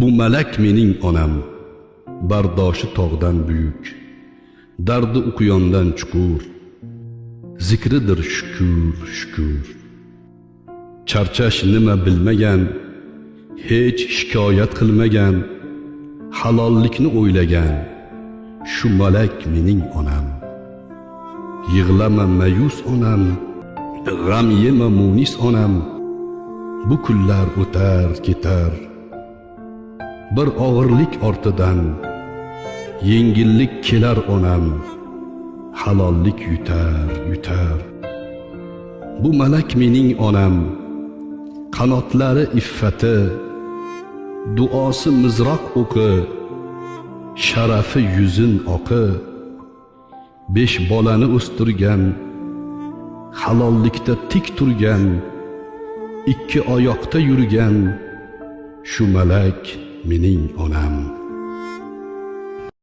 Bu malak mening onam, bardoshi tog'dan buyuk, dardi uqyondan chuqur, zikridir shukr shukr. Charchash nima bilmagan, hech shikoyat qilmagan, halollikni o'ylagan, shu malak mening onam. Yig'lama mayus onam, g'am yema munis onam, bu kunlar o'tar ketar. Bir og'irlik ortidan yengillik kelar onam, halollik yutar yutar. Bu malak mening onam, qanotlari iffati, duosi mizroq o'qi, sharafi yuzin oqi. 5 bolani o'stirgan, halollikda tik turgan, 2 oyoqda yurgan, shu malak mening onam.